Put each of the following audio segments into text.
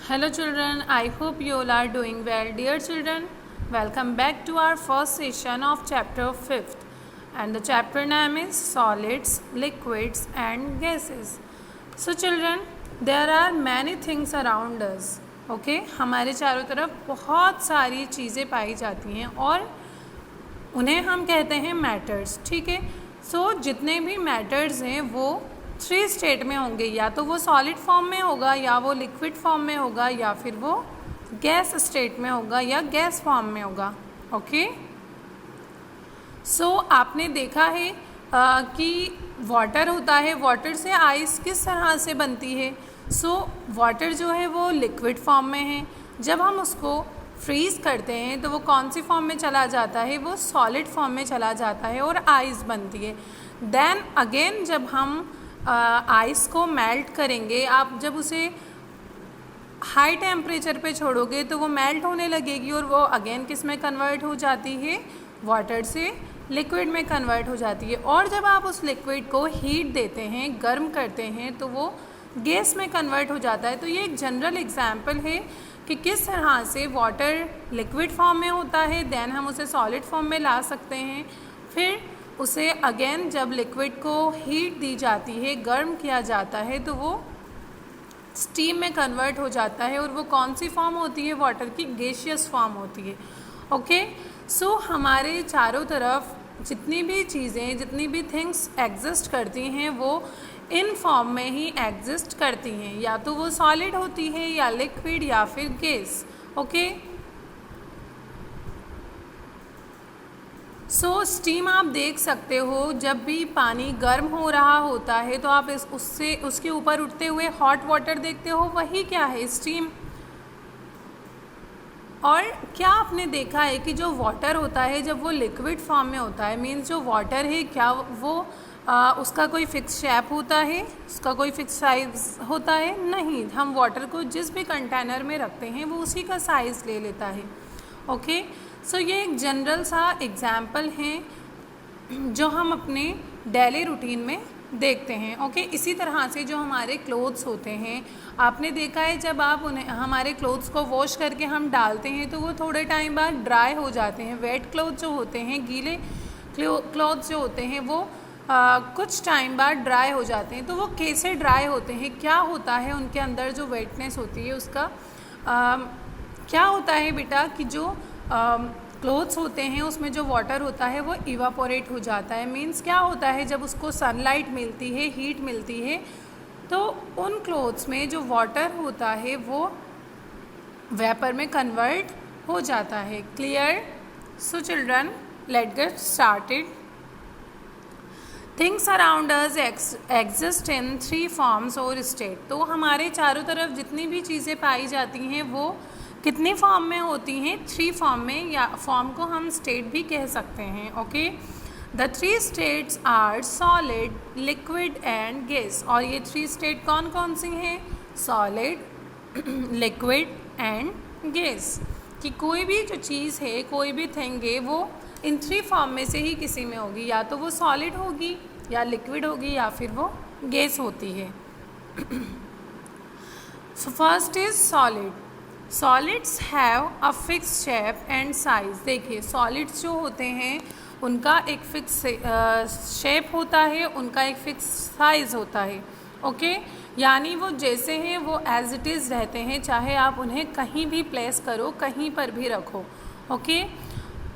Hello children, I hope you all are doing well. Dear children, welcome back to our first session of chapter 5th, and the chapter name is solids, liquids and gases. So children, there are many things around us. Okay, हमारे चारों तरफ बहुत सारी चीज़ें पाई जाती हैं और उन्हें हम कहते हैं मैटर्स. ठीक है, सो जितने भी मैटर्स हैं वो 3 स्टेट में होंगे, या तो वो सॉलिड फॉर्म में होगा, या वो लिक्विड फॉर्म में होगा, या फिर वो गैस स्टेट में होगा, या गैस फॉर्म में होगा. ओके, सो आपने देखा है कि वाटर होता है. वाटर से आइस किस तरह से बनती है. सो वाटर जो है वो लिक्विड फॉर्म में है. जब हम उसको फ्रीज़ करते हैं तो वो कौन सी फॉर्म में चला जाता है, वो सॉलिड फॉर्म में चला जाता है और आइस बनती है. देन अगेन जब हम आइस को मेल्ट करेंगे, आप जब उसे हाई टेम्परेचर पे छोड़ोगे तो वो मेल्ट होने लगेगी और वो अगेन किस में कन्वर्ट हो जाती है, वाटर से लिक्विड में कन्वर्ट हो जाती है. और जब आप उस लिक्विड को हीट देते हैं, गर्म करते हैं, तो वो गैस में कन्वर्ट हो जाता है. तो ये एक जनरल एग्जांपल है कि किस तरह से वाटर लिक्विड फॉर्म में होता है, देन हम उसे सॉलिड फॉर्म में ला सकते हैं. फिर उसे अगेन जब लिक्विड को हीट दी जाती है, गर्म किया जाता है, तो वो स्टीम में कन्वर्ट हो जाता है और वो कौन सी फॉर्म होती है, वाटर की गैसियस फॉर्म होती है. ओके, सो हमारे चारों तरफ जितनी भी चीज़ें, जितनी भी थिंग्स एग्जिस्ट करती हैं वो इन फॉर्म में ही एग्जिस्ट करती हैं, या तो वो सॉलिड होती है, या लिक्विड, या फिर गैस. ओके, सो स्टीम आप देख सकते हो, जब भी पानी गर्म हो रहा होता है तो आप उससे उसके ऊपर उठते हुए हॉट वाटर देखते हो, वही क्या है, स्टीम. और क्या आपने देखा है कि जो वाटर होता है जब वो लिक्विड फॉर्म में होता है, मीन्स जो वाटर है क्या वो उसका कोई फिक्स शेप होता है, उसका कोई फिक्स साइज़ होता है? नहीं. हम वाटर को जिस भी कंटेनर में रखते हैं वो उसी का साइज़ ले लेता है. ओके, सो ये एक जनरल सा एग्जाम्पल है जो हम अपने डेली रूटीन में देखते हैं. ओके, इसी तरह से जो हमारे क्लोथ्स होते हैं, आपने देखा है जब आप उन्हें हमारे क्लोथ्स को वॉश करके हम डालते हैं तो वो थोड़े टाइम बाद ड्राई हो जाते हैं. वेट क्लोथ जो होते हैं, गीले क्लोथ्स जो होते हैं वो कुछ टाइम बाद ड्राई हो जाते हैं. तो वो कैसे ड्राई होते हैं, क्या होता है उनके अंदर जो वेटनेस होती है उसका क्या होता है बेटा कि जो क्लोथ्स होते हैं उसमें जो वाटर होता है वो इवापोरेट हो जाता है. मीन्स क्या होता है, जब उसको सनलाइट मिलती है, हीट मिलती है, तो उन क्लोथ्स में जो वाटर होता है वो वेपर में कन्वर्ट हो जाता है. Clear? So children, let get started. Things around us exist in 3 forms और स्टेट. तो हमारे चारों तरफ जितनी भी चीज़ें पाई जाती हैं वो कितनी फॉर्म में होती हैं, 3 फॉर्म में, या फॉर्म को हम स्टेट भी कह सकते हैं. Okay, the 3 states are solid, liquid and gas. और ये 3 स्टेट कौन कौन सी हैं? Solid, liquid and gas. कि कोई भी जो चीज़ है, कोई भी थिंग है, वो इन 3 फॉर्म में से ही किसी में होगी, या तो वो सॉलिड होगी, या लिक्विड होगी, या फिर वो गैस होती है. So first is solid. Solids have a fix shape and size. देखिए, सॉलिड्स जो होते हैं उनका एक फिक्स शेप होता है, उनका एक फिक्स साइज़ होता है. ओके, यानी वो जैसे हैं वो एज इट इज़ रहते हैं, चाहे आप उन्हें कहीं भी प्लेस करो, कहीं पर भी रखो. ओके,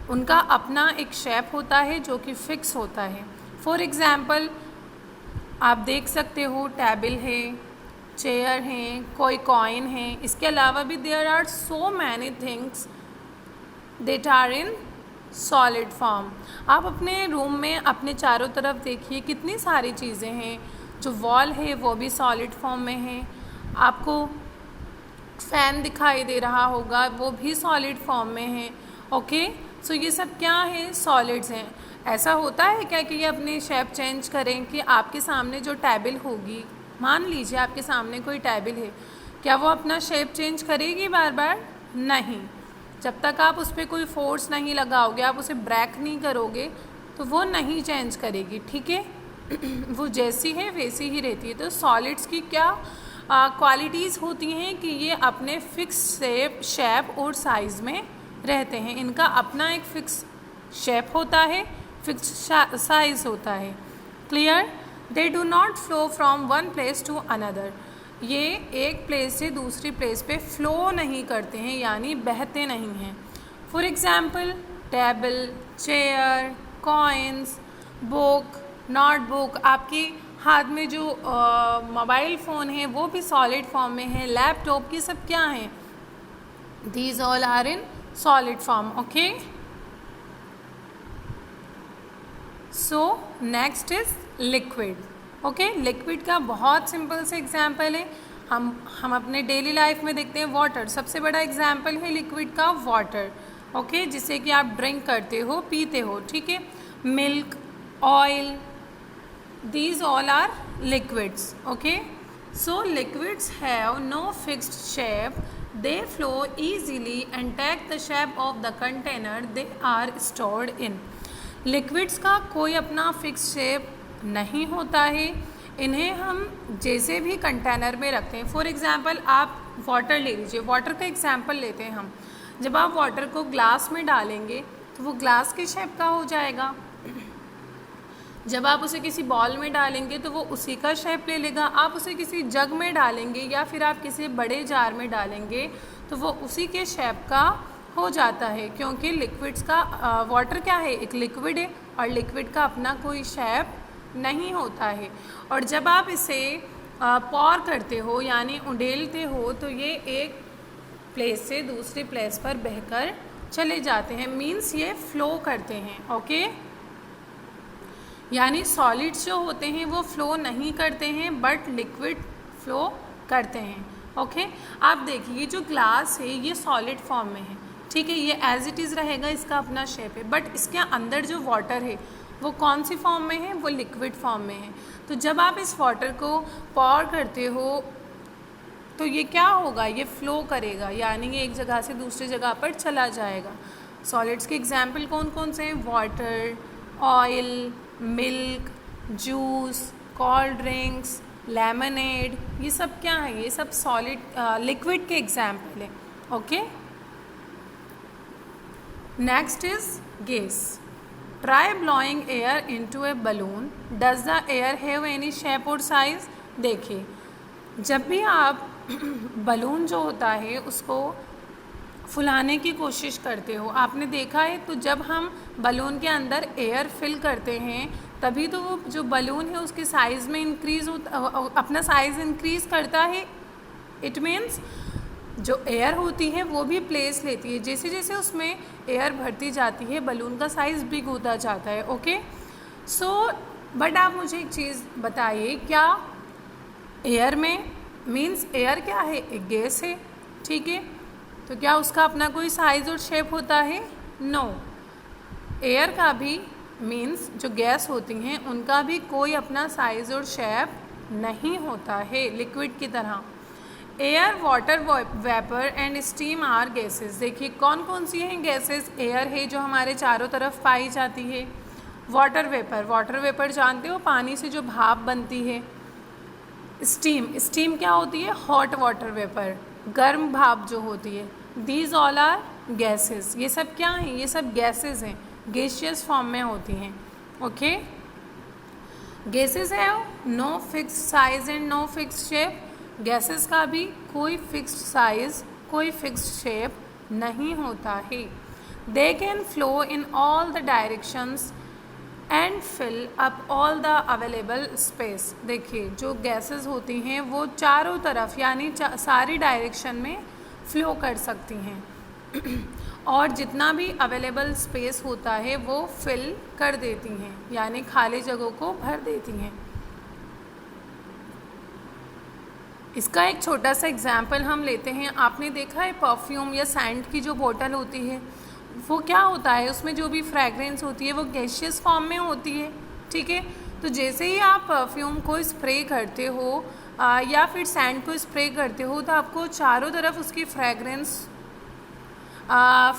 उनका अपना एक शेप होता है जो कि फिक्स होता है. फॉर एग्ज़ाम्पल आप देख सकते हो, टेबल है, चेयर हैं, कोई कॉइन है. इसके अलावा भी there are so many things that are in solid form. आप अपने रूम में अपने चारों तरफ देखिए, कितनी सारी चीज़ें हैं. जो वॉल है वो भी सॉलिड फॉर्म में है. आपको फैन दिखाई दे रहा होगा, वो भी सॉलिड फॉर्म में है. ओके, सो ये सब क्या है, सॉलिड्स हैं. ऐसा होता है क्या कि ये अपने शेप चेंज करें? कि आपके सामने जो टेबल होगी, मान लीजिए आपके सामने कोई टेबल है, क्या वो अपना शेप चेंज करेगी बार बार? नहीं. जब तक आप उस पर कोई फोर्स नहीं लगाओगे, आप उसे ब्रेक नहीं करोगे, तो वो नहीं चेंज करेगी. ठीक है, वो जैसी है वैसी ही रहती है. तो सॉलिड्स की क्या क्वालिटीज़ होती हैं कि ये अपने फिक्स शेप और साइज़ में रहते हैं। इनका अपना एक फिक्स शेप होता है, फिक्स साइज़ होता है। Clear? They do not flow from one place to another. ये एक प्लेस से दूसरी प्लेस पे फ्लो नहीं करते हैं, यानी बहते नहीं हैं। For example table, chair, coins, book, notebook. आपके हाथ में जो मोबाइल फ़ोन है वो भी सॉलिड फॉर्म में है। लैपटॉप, ये सब क्या हैं? These all are in solid form. Okay, so next is liquid. Okay, liquid का बहुत सिंपल से एग्जाम्पल है, हम अपने डेली लाइफ में देखते हैं। वाटर सबसे बड़ा एग्जाम्पल है लिक्विड का, वाटर। ओके, जिसे कि आप ड्रिंक करते हो, पीते हो। ठीक है, milk, oil, these all are liquids. Okay, so liquids have no fixed shape, they flow easily and take the shape of the container they are stored in. liquids का कोई अपना फिक्स शेप नहीं होता है, इन्हें हम जैसे भी कंटेनर में रखते हैं। फॉर एग्जांपल आप वाटर ले लीजिए, वाटर का एग्जांपल लेते हैं हम। जब आप वाटर को ग्लास में डालेंगे तो वो ग्लास के शेप का हो जाएगा। जब आप उसे किसी बॉल में डालेंगे तो वो उसी का शेप ले लेगा। आप उसे किसी जग में डालेंगे या फिर आप किसी बड़े जार में डालेंगे तो वो उसी के शेप का हो जाता है, क्योंकि लिक्विड्स का वाटर क्या है? एक लिक्विड है, और लिक्विड का अपना कोई शेप नहीं होता है। और जब आप इसे पॉर करते हो यानी उंडेलते हो तो ये एक प्लेस से दूसरी प्लेस पर बहकर चले जाते हैं, मीन्स ये फ्लो करते हैं। ओके, यानी सॉलिड्स जो होते हैं वो फ्लो नहीं करते हैं, बट लिक्विड फ्लो करते हैं। ओके, आप देखिए जो ग्लास है ये सॉलिड फॉर्म में है। ठीक है, ये एज इट इज़ रहेगा, इसका अपना शेप है, बट इसके अंदर जो वाटर है वो कौन सी फॉर्म में है? वो लिक्विड फॉर्म में है। तो जब आप इस वाटर को पॉर करते हो तो ये क्या होगा? ये फ्लो करेगा, यानी ये एक जगह से दूसरी जगह पर चला जाएगा। सॉलिड्स के एग्जाम्पल कौन कौन से हैं? Water, oil, milk, juice, cold drinks, lemonade, ये सब क्या है? ये सब सॉलिड लिक्विड के एग्जाम्पल है। Okay, next is gas. Try blowing air into A balloon, does the air have any shape और साइज? देखिए, जब भी आप बलून जो होता है उसको फुलाने की कोशिश करते हो, आपने देखा है, तो जब हम बलून के अंदर एयर फिल करते हैं तभी तो वो जो बलून है उसके साइज़ में इंक्रीज़ होता, अपना साइज़ इंक्रीज़ करता है। इट मीन्स जो एयर होती है वो भी प्लेस लेती है, जैसे जैसे उसमें एयर भरती जाती है बलून का साइज़ बिग होता जाता है। ओके, सो बट आप मुझे एक चीज़ बताइए, क्या एयर में मीन्स एयर क्या है? एक गैस है। ठीक है, तो क्या उसका अपना कोई साइज़ और शेप होता है? नो। एयर का भी मीन्स जो गैस होती हैं उनका भी कोई अपना साइज़ और शेप नहीं होता है लिक्विड की तरह। Air, water vapour and steam are gases. देखिए कौन कौन सी हैं गैसेस? एयर है जो हमारे चारों तरफ पाई जाती है। वाटर वेपर, वाटर वेपर जानते हो, पानी से जो भाप बनती है। स्टीम, स्टीम क्या होती है? हॉट वाटर वेपर, गर्म भाप जो होती है। These all are gases. ये सब क्या हैं? ये सब गैसेस हैं, गैसियस फॉर्म में होती हैं। Okay, gases have no fix size and no fix shape. Gases का भी कोई फिक्स्ड साइज, कोई फिक्स्ड शेप नहीं होता है। They can flow in all the directions and fill up all the available space. देखिए जो गैसेस होती हैं वो चारों तरफ यानी सारी डायरेक्शन में फ्लो कर सकती हैं और जितना भी अवेलेबल स्पेस होता है वो फिल कर देती हैं, यानी खाली जगहों को भर देती हैं। इसका एक छोटा सा एग्जाम्पल हम लेते हैं। आपने देखा है परफ्यूम या सैंड की जो बोतल होती है वो क्या होता है? उसमें जो भी फ्रेगरेंस होती है वो गैसियस फॉर्म में होती है। ठीक है, तो जैसे ही आप परफ्यूम को स्प्रे करते हो या फिर सैंड को स्प्रे करते हो तो आपको चारों तरफ उसकी फ्रेगरेंस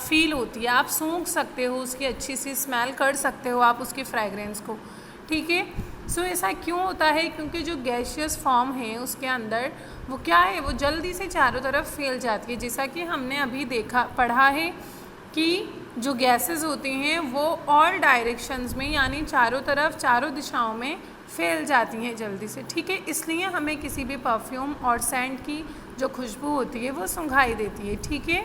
फील होती है, आप सूंघ सकते हो, उसकी अच्छी सी स्मेल कर सकते हो आप उसकी फ्रेगरेंस को। ठीक है, सो ऐसा क्यों होता है? क्योंकि जो गैशियस फॉर्म है उसके अंदर वो क्या है, वो जल्दी से चारों तरफ फैल जाती है। जैसा कि हमने अभी पढ़ा है कि जो गैसेस होती हैं वो ऑल डायरेक्शंस में, यानी चारों तरफ, चारों दिशाओं में फैल जाती हैं जल्दी से, ठीक है। इसलिए हमें किसी भी परफ्यूम और सेंट की जो खुशबू होती है वो सुंघाई देती है, ठीक है।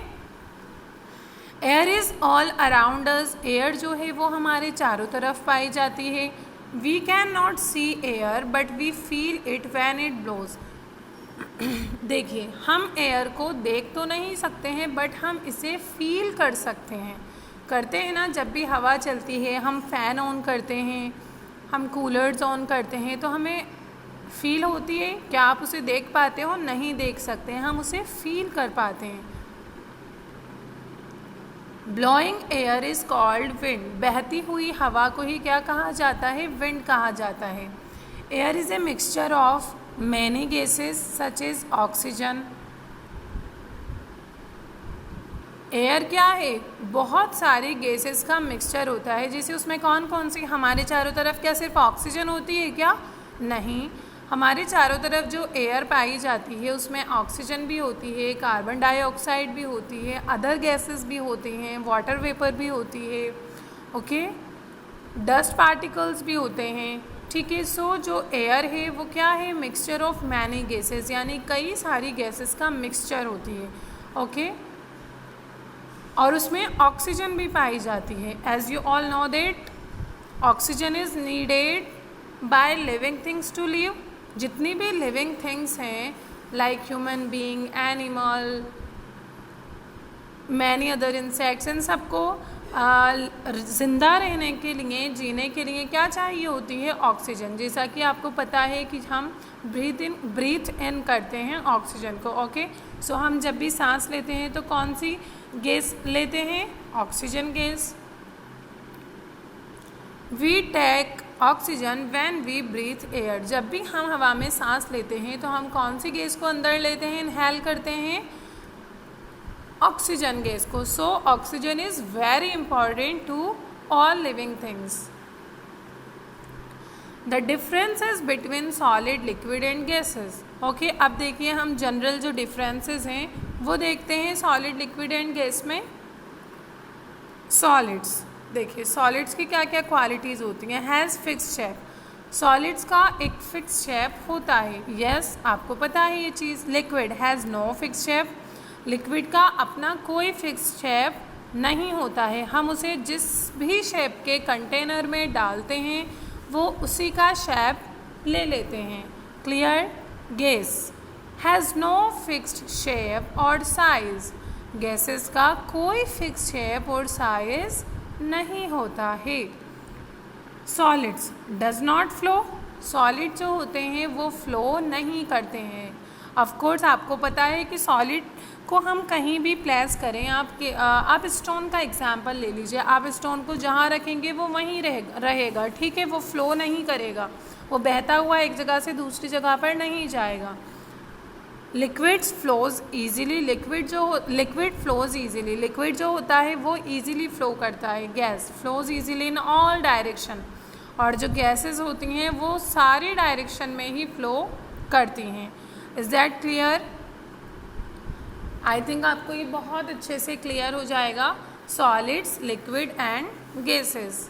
Air is all around us, air जो है वो हमारे चारों तरफ पाई जाती है। We can not see air but we feel it when it blows. देखिए, हम एयर को देख तो नहीं सकते हैं बट हम इसे फील कर सकते हैं, करते हैं ना। जब भी हवा चलती है, हम फ़ैन ऑन करते हैं, हम कूलर्स ऑन करते हैं, तो हमें फील होती है। क्या आप उसे देख पाते हो? नहीं देख सकते हैं, हम उसे फील कर पाते हैं। Blowing air is called wind, बहती हुई हवा को ही क्या कहा जाता है? विंड कहा जाता है। Air is a mixture of many gases such as oxygen. Air क्या है? बहुत सारे गैसेस का मिक्सचर होता है। जैसे उसमें कौन कौन सी? हमारे चारों तरफ क्या सिर्फ ऑक्सीजन होती है क्या? नहीं, हमारे चारों तरफ जो एयर पाई जाती है उसमें ऑक्सीजन भी होती है, कार्बन डाइऑक्साइड भी होती है, अदर गैसेस भी होती हैं, वाटर वेपर भी होती है, ओके, डस्ट पार्टिकल्स भी होते हैं, ठीक है। सो जो एयर है वो क्या है? मिक्सचर ऑफ मैनी गैसेस, यानी कई सारी गैसेस का मिक्सचर होती है, ओके। और उसमें ऑक्सीजन भी पाई जाती है। As you all know that oxygen is needed by living things to live. जितनी भी लिविंग थिंग्स हैं, like human being, animal, many other insects, इन सबको ज़िंदा रहने के लिए, जीने के लिए क्या चाहिए होती है? ऑक्सीजन। जैसा कि आपको पता है कि हम ब्रीथ इन करते हैं ऑक्सीजन को, ओके। सो हम जब भी सांस लेते हैं तो कौन सी गैस लेते हैं? Oxygen gas. We take oxygen when we breathe air, जब भी हम हवा में सांस लेते हैं तो हम कौन सी गैस को अंदर लेते हैं, इनहेल करते हैं? ऑक्सीजन गैस को। So oxygen is very important to all living things. The difference is between solid, liquid and gases, okay. अब देखिए, हम जनरल जो डिफरेंसेस हैं वो देखते हैं सॉलिड, लिक्विड एंड गैस में। सॉलिड्स, देखिए सॉलिड्स की क्या क्या क्वालिटीज़ होती हैं? हैज़ फिक्स्ड शेप, सॉलिड्स का एक फिक्स शेप होता है, यस, आपको पता है ये चीज़। Liquid has no fix shape, liquid का अपना कोई फिक्स शेप नहीं होता है, हम उसे जिस भी शेप के कंटेनर में डालते हैं वो उसी का शेप ले लेते हैं, clear. Gas has no fixed shape और साइज़, गैसेस का कोई फिक्स शेप और साइज़ नहीं होता है। Solids does not flow, solid जो होते हैं वो फ्लो नहीं करते हैं। ऑफ कोर्स आपको पता है कि सॉलिड को हम कहीं भी प्लेस करें, आप स्टोन का एग्जांपल ले लीजिए, आप स्टोन को जहाँ रखेंगे वो वहीं रहेगा, ठीक है, वो फ्लो नहीं करेगा, वो बहता हुआ एक जगह से दूसरी जगह पर नहीं जाएगा। Liquids flows easily, liquid flows easily, liquid जो होता है वो ईजीली फ्लो करता है। Gas flows easily in all direction, और जो गैसेस होती हैं वो सारी डायरेक्शन में ही फ्लो करती हैं। Is that clear? I think आपको ये बहुत अच्छे से क्लियर हो जाएगा, सॉलिड्स, लिक्विड एंड गैसेस।